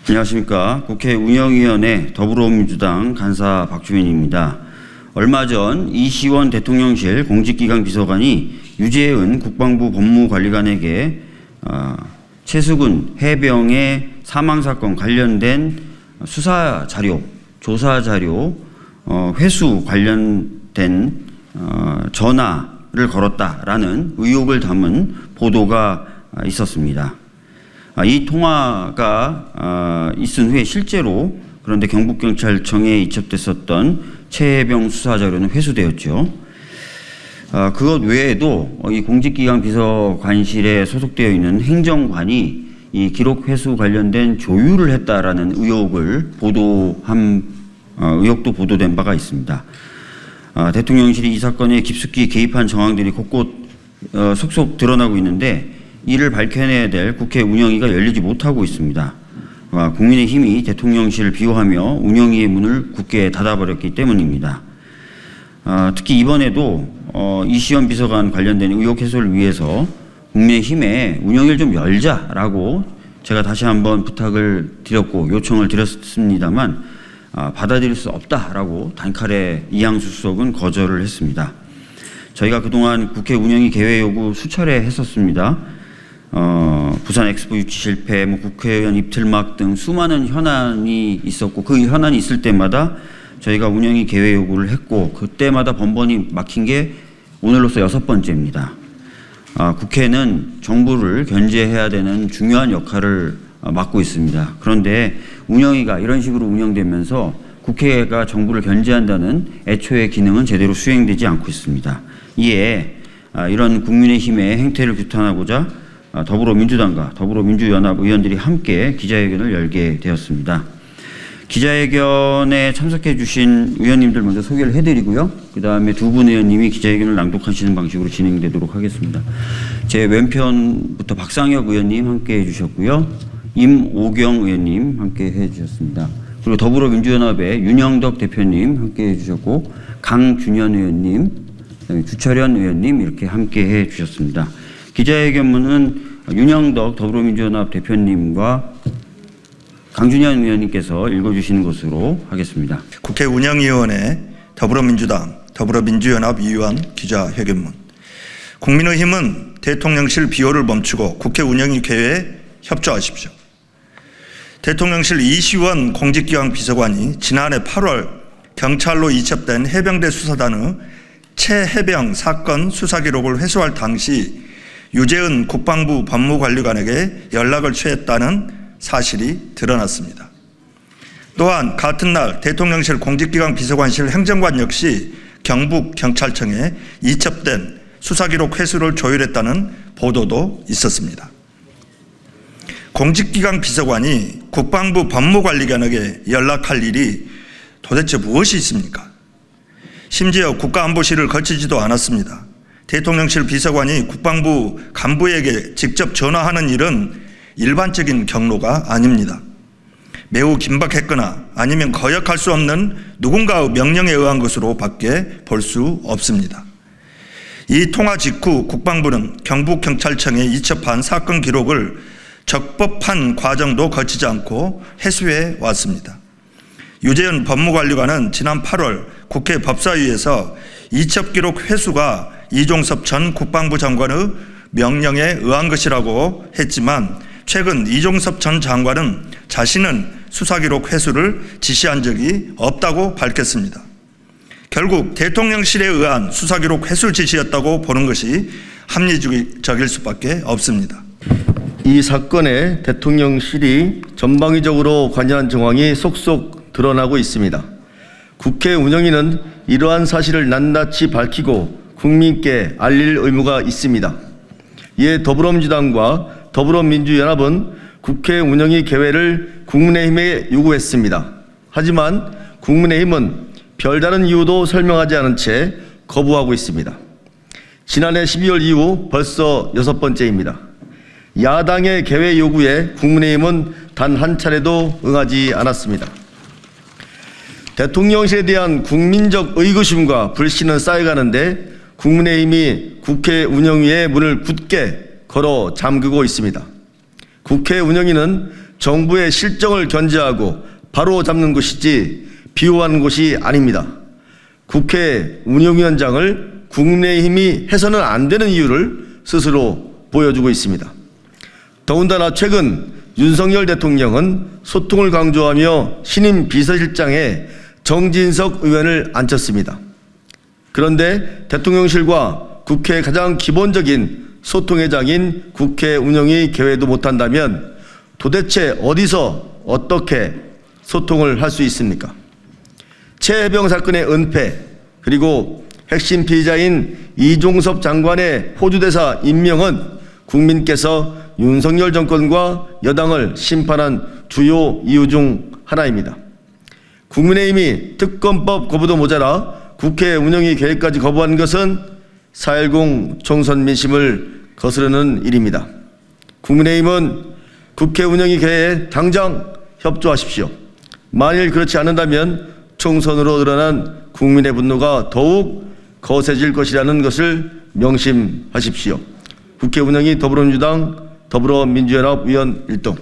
안녕하십니까. 국회 운영위원회 더불어민주당 간사 박주민입니다. 얼마 전 이시원 대통령실 공직기강 비서관이 유재은 국방부 법무관리관에게 최수근 해병의 사망사건 관련된 수사자료, 조사자료, 회수 관련된 전화를 걸었다라는 의혹을 담은 보도가 있었습니다. 이 통화가 있은 후에 실제로 그런데 경북경찰청에 이첩됐었던 최해병 수사자료는 회수되었죠. 그것 외에도 이 공직기강 비서관실에 소속되어 있는 행정관이 이 기록 회수 관련된 조율을 했다라는 의혹도 보도된 바가 있습니다. 대통령실이 이 사건에 깊숙이 개입한 정황들이 곳곳 속속 드러나고 있는데 이를 밝혀내야 될 국회 운영위가 열리지 못하고 있습니다. 국민의힘이 대통령실을 비호하며 운영위의 문을 굳게 닫아버렸기 때문입니다. 특히 이번에도 이시원 비서관 관련된 의혹 해소를 위해서 국민의힘에 운영위를 좀 열자라고 제가 다시 한번 부탁을 드렸고 요청을 드렸습니다만 받아들일 수 없다라고 단칼에 이항수 수석은 거절을 했습니다. 저희가 그동안 국회 운영위 개회 요구 수차례 했었습니다. 부산 엑스포 유치 실패, 국회의원 입틀막 등 수많은 현안이 있었고 그 현안이 있을 때마다 저희가 운영위 개회 요구를 했고 그때마다 번번이 막힌 게 오늘로서 6번째입니다. 국회는 정부를 견제해야 되는 중요한 역할을 맡고 있습니다. 그런데 운영위가 이런 식으로 운영되면서 국회가 정부를 견제한다는 애초의 기능은 제대로 수행되지 않고 있습니다. 이에 이런 국민의힘의 행태를 규탄하고자 더불어민주당과 더불어민주연합 의원들이 함께 기자회견을 열게 되었습니다. 기자회견에 참석해 주신 의원님들 먼저 소개를 해드리고요. 그 다음에 두 분 의원님이 기자회견을 낭독하시는 방식으로 진행되도록 하겠습니다. 제 왼편부터 박상혁 의원님 함께 해주셨고요. 임오경 의원님 함께 해주셨습니다. 그리고 더불어민주연합의 윤영덕 대표님 함께 해주셨고 강준현 의원님, 그다음에 주철현 의원님 이렇게 함께 해주셨습니다. 기자회견문은 윤영덕 더불어민주연합 대표님과 강준현 의원님께서 읽어주시는 것으로 하겠습니다. 국회 운영위원회 더불어민주당 더불어민주연합 위원 기자회견문. 국민의힘은 대통령실 비호를 멈추고 국회 운영위 개회에 협조하십시오. 대통령실 이시원 공직기강 비서관이 지난해 8월 경찰로 이첩된 해병대 수사단의 최해병 사건 수사 기록을 회수할 당시 유재은 국방부 법무관리관에게 연락을 취했다는 사실이 드러났습니다. 또한 같은 날 대통령실 공직기강 비서관실 행정관 역시 경북경찰청에 이첩된 수사기록 회수를 조율했다는 보도도 있었습니다. 공직기강 비서관이 국방부 법무관리관에게 연락할 일이 도대체 무엇이 있습니까? 심지어 국가안보실을 거치지도 않았습니다. 대통령실 비서관이 국방부 간부에게 직접 전화하는 일은 일반적인 경로가 아닙니다. 매우 긴박했거나 아니면 거역할 수 없는 누군가의 명령에 의한 것으로 밖에 볼 수 없습니다. 이 통화 직후 국방부는 경북경찰청에 이첩한 사건 기록을 적법한 과정도 거치지 않고 회수해 왔습니다. 유재은 법무관리관은 지난 8월 국회 법사위에서 이첩 기록 회수가 이종섭 전 국방부 장관의 명령에 의한 것이라고 했지만 최근 이종섭 전 장관은 자신은 수사기록 회수를 지시한 적이 없다고 밝혔습니다. 결국 대통령실에 의한 수사기록 회수 지시였다고 보는 것이 합리적일 수밖에 없습니다. 이 사건에 대통령실이 전방위적으로 관여한 정황이 속속 드러나고 있습니다. 국회 운영위는 이러한 사실을 낱낱이 밝히고 국민께 알릴 의무가 있습니다. 이에 더불어민주당과 더불어민주연합은 국회 운영위 개회를 국민의힘에 요구했습니다. 하지만 국민의힘은 별다른 이유도 설명하지 않은 채 거부하고 있습니다. 지난해 12월 이후 벌써 6번째입니다. 야당의 개회 요구에 국민의힘은 단 한 차례도 응하지 않았습니다. 대통령실에 대한 국민적 의구심과 불신은 쌓여가는데 국민의힘이 국회 운영위의 문을 굳게 걸어 잠그고 있습니다. 국회 운영위는 정부의 실정을 견제하고 바로 잡는 것이지 비호하는 것이 아닙니다. 국회 운영위원장을 국민의힘이 해서는 안 되는 이유를 스스로 보여주고 있습니다. 더군다나 최근 윤석열 대통령은 소통을 강조하며 신임 비서실장에 정진석 의원을 앉혔습니다. 그런데 대통령실과 국회의 가장 기본적인 소통의 장인 국회 운영위 개회도 못한다면 도대체 어디서 어떻게 소통을 할 수 있습니까? 최해병 사건의 은폐, 그리고 핵심 피의자인 이종섭 장관의 호주대사 임명은 국민께서 윤석열 정권과 여당을 심판한 주요 이유 중 하나입니다. 국민의힘이 특검법 거부도 모자라 국회 운영위 계획까지 거부한 것은 4.10 총선 민심을 거스르는 일입니다. 국민의힘은 국회 운영위 계획에 당장 협조하십시오. 만일 그렇지 않는다면 총선으로 드러난 국민의 분노가 더욱 거세질 것이라는 것을 명심하십시오. 국회 운영위 더불어민주당 더불어민주연합 위원 일동.